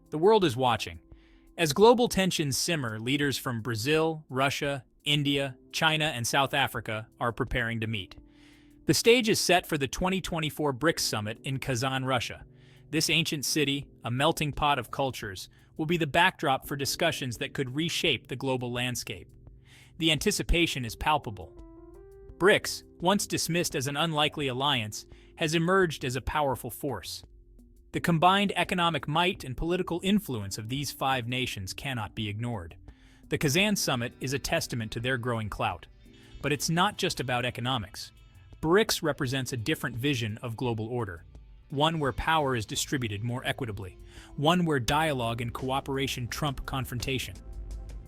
The world is watching. As global tensions simmer, leaders from Brazil, Russia, India, China, and South Africa are preparing to meet. The stage is set for the 2024 BRICS Summit in Kazan, Russia. This ancient city, a melting pot of cultures, will be the backdrop for discussions that could reshape the global landscape. The anticipation is palpable. BRICS, once dismissed as an unlikely alliance, has emerged as a powerful force. The combined economic might and political influence of these 5 nations cannot be ignored. The Kazan Summit is a testament to their growing clout. But it's not just about economics. BRICS represents a different vision of global order. One where power is distributed more equitably. One where dialogue and cooperation trump confrontation.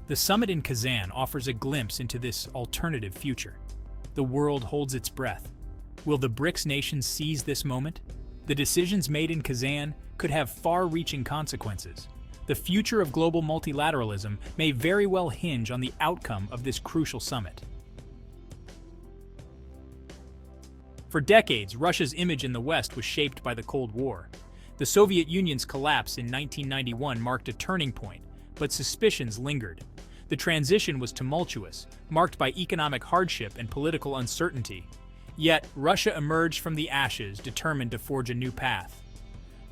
The summit in Kazan offers a glimpse into this alternative future. The world holds its breath. Will the BRICS nations seize this moment? The decisions made in Kazan could have far-reaching consequences. The future of global multilateralism may very well hinge on the outcome of this crucial summit. For decades, Russia's image in the West was shaped by the Cold War. The Soviet Union's collapse in 1991 marked a turning point, but suspicions lingered. The transition was tumultuous, marked by economic hardship and political uncertainty. Yet, Russia emerged from the ashes, determined to forge a new path.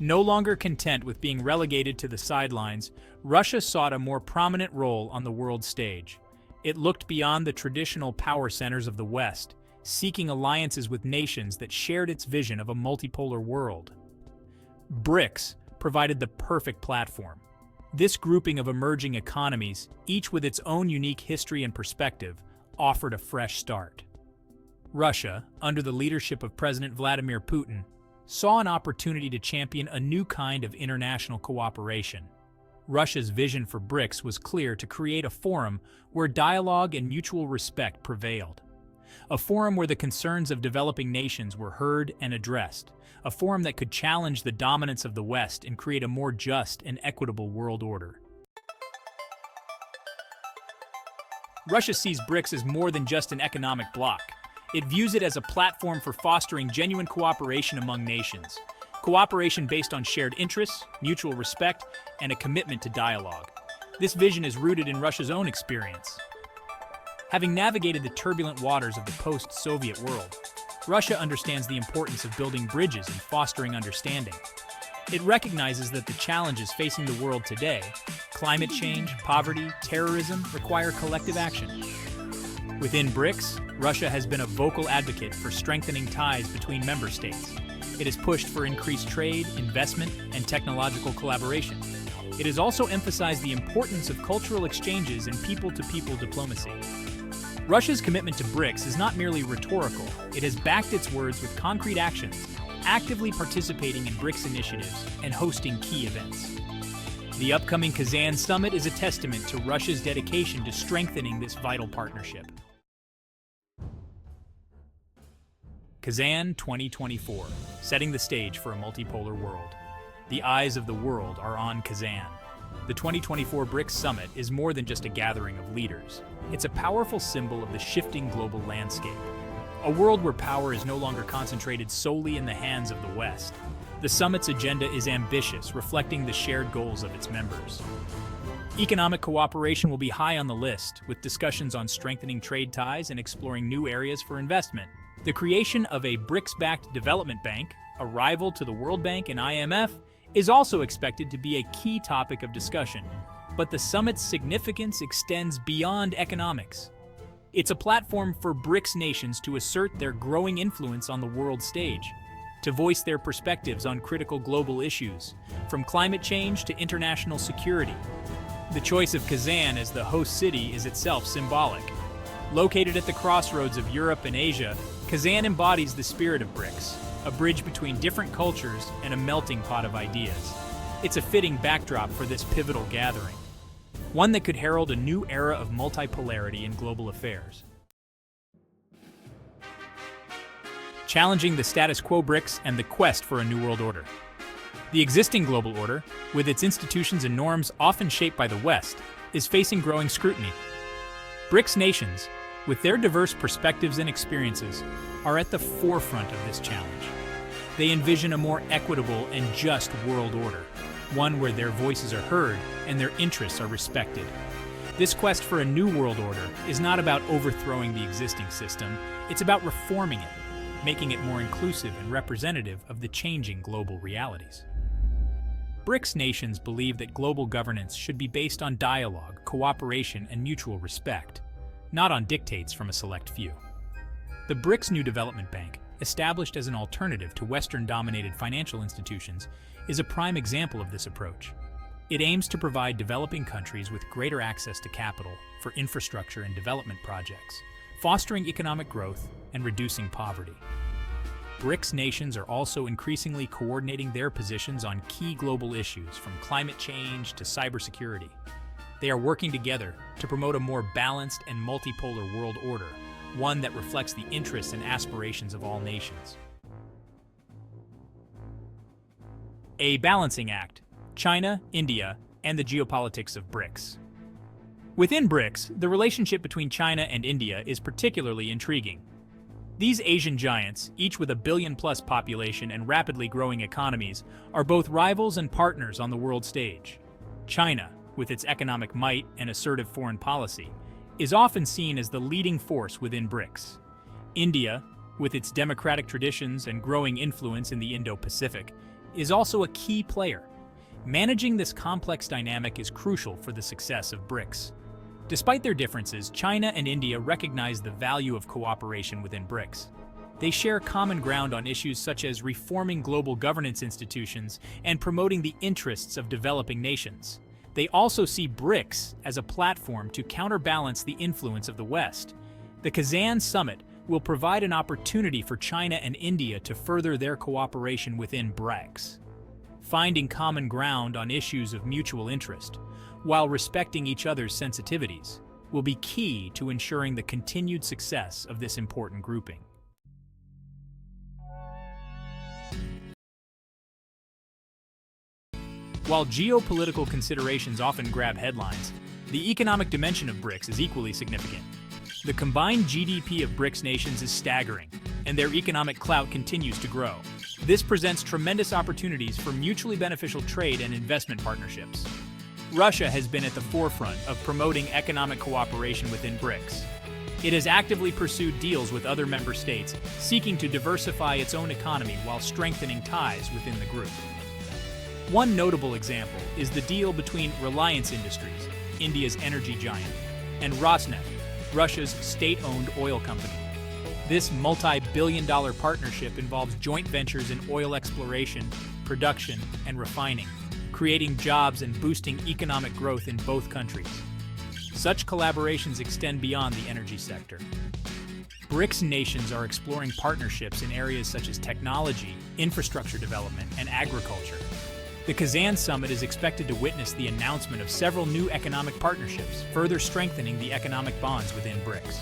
No longer content with being relegated to the sidelines, Russia sought a more prominent role on the world stage. It looked beyond the traditional power centers of the West, seeking alliances with nations that shared its vision of a multipolar world. BRICS provided the perfect platform. This grouping of emerging economies, each with its own unique history and perspective, offered a fresh start. Russia, under the leadership of President Vladimir Putin, saw an opportunity to champion a new kind of international cooperation. Russia's vision for BRICS was clear: to create a forum where dialogue and mutual respect prevailed. A forum where the concerns of developing nations were heard and addressed. A forum that could challenge the dominance of the West and create a more just and equitable world order. Russia sees BRICS as more than just an economic bloc. It views it as a platform for fostering genuine cooperation among nations. Cooperation based on shared interests, mutual respect, and a commitment to dialogue. This vision is rooted in Russia's own experience. Having navigated the turbulent waters of the post-Soviet world, Russia understands the importance of building bridges and fostering understanding. It recognizes that the challenges facing the world today, climate change, poverty, terrorism, require collective action. Within BRICS, Russia has been a vocal advocate for strengthening ties between member states. It has pushed for increased trade, investment, and technological collaboration. It has also emphasized the importance of cultural exchanges and people-to-people diplomacy. Russia's commitment to BRICS is not merely rhetorical. It has backed its words with concrete actions, actively participating in BRICS initiatives and hosting key events. The upcoming Kazan Summit is a testament to Russia's dedication to strengthening this vital partnership. Kazan 2024, setting the stage for a multipolar world. The eyes of the world are on Kazan. The 2024 BRICS Summit is more than just a gathering of leaders. It's a powerful symbol of the shifting global landscape. A world where power is no longer concentrated solely in the hands of the West. The summit's agenda is ambitious, reflecting the shared goals of its members. Economic cooperation will be high on the list, with discussions on strengthening trade ties and exploring new areas for investment. The creation of a BRICS-backed development bank, a rival to the World Bank and IMF, is also expected to be a key topic of discussion. But the summit's significance extends beyond economics. It's a platform for BRICS nations to assert their growing influence on the world stage, to voice their perspectives on critical global issues, from climate change to international security. The choice of Kazan as the host city is itself symbolic. Located at the crossroads of Europe and Asia, Kazan embodies the spirit of BRICS, a bridge between different cultures and a melting pot of ideas. It's a fitting backdrop for this pivotal gathering, one that could herald a new era of multipolarity in global affairs. Challenging the status quo, BRICS and the quest for a new world order. The existing global order, with its institutions and norms often shaped by the West, is facing growing scrutiny. BRICS nations, with their diverse perspectives and experiences, are at the forefront of this challenge. They envision a more equitable and just world order, one where their voices are heard and their interests are respected. This quest for a new world order is not about overthrowing the existing system, it's about reforming it, making it more inclusive and representative of the changing global realities. BRICS nations believe that global governance should be based on dialogue, cooperation, and mutual respect, not on dictates from a select few. The BRICS New Development Bank, established as an alternative to Western-dominated financial institutions, is a prime example of this approach. It aims to provide developing countries with greater access to capital for infrastructure and development projects, fostering economic growth and reducing poverty. BRICS nations are also increasingly coordinating their positions on key global issues from climate change to cybersecurity. They are working together to promote a more balanced and multipolar world order, one that reflects the interests and aspirations of all nations. A balancing act: China, India, and the geopolitics of BRICS. Within BRICS, the relationship between China and India is particularly intriguing. These Asian giants, each with a billion-plus population and rapidly growing economies, are both rivals and partners on the world stage. China, with its economic might and assertive foreign policy, is often seen as the leading force within BRICS. India, with its democratic traditions and growing influence in the Indo-Pacific, is also a key player. Managing this complex dynamic is crucial for the success of BRICS. Despite their differences, China and India recognize the value of cooperation within BRICS. They share common ground on issues such as reforming global governance institutions and promoting the interests of developing nations. They also see BRICS as a platform to counterbalance the influence of the West. The Kazan Summit will provide an opportunity for China and India to further their cooperation within BRICS, finding common ground on issues of mutual interest, while respecting each other's sensitivities, will be key to ensuring the continued success of this important grouping. While geopolitical considerations often grab headlines, the economic dimension of BRICS is equally significant. The combined GDP of BRICS nations is staggering, and their economic clout continues to grow. This presents tremendous opportunities for mutually beneficial trade and investment partnerships. Russia has been at the forefront of promoting economic cooperation within BRICS. It has actively pursued deals with other member states, seeking to diversify its own economy while strengthening ties within the group. One notable example is the deal between Reliance Industries, India's energy giant, and Rosneft, Russia's state-owned oil company. This multi-billion-dollar partnership involves joint ventures in oil exploration, production, and refining, creating jobs and boosting economic growth in both countries. Such collaborations extend beyond the energy sector. BRICS nations are exploring partnerships in areas such as technology, infrastructure development, and agriculture. The Kazan Summit is expected to witness the announcement of several new economic partnerships, further strengthening the economic bonds within BRICS.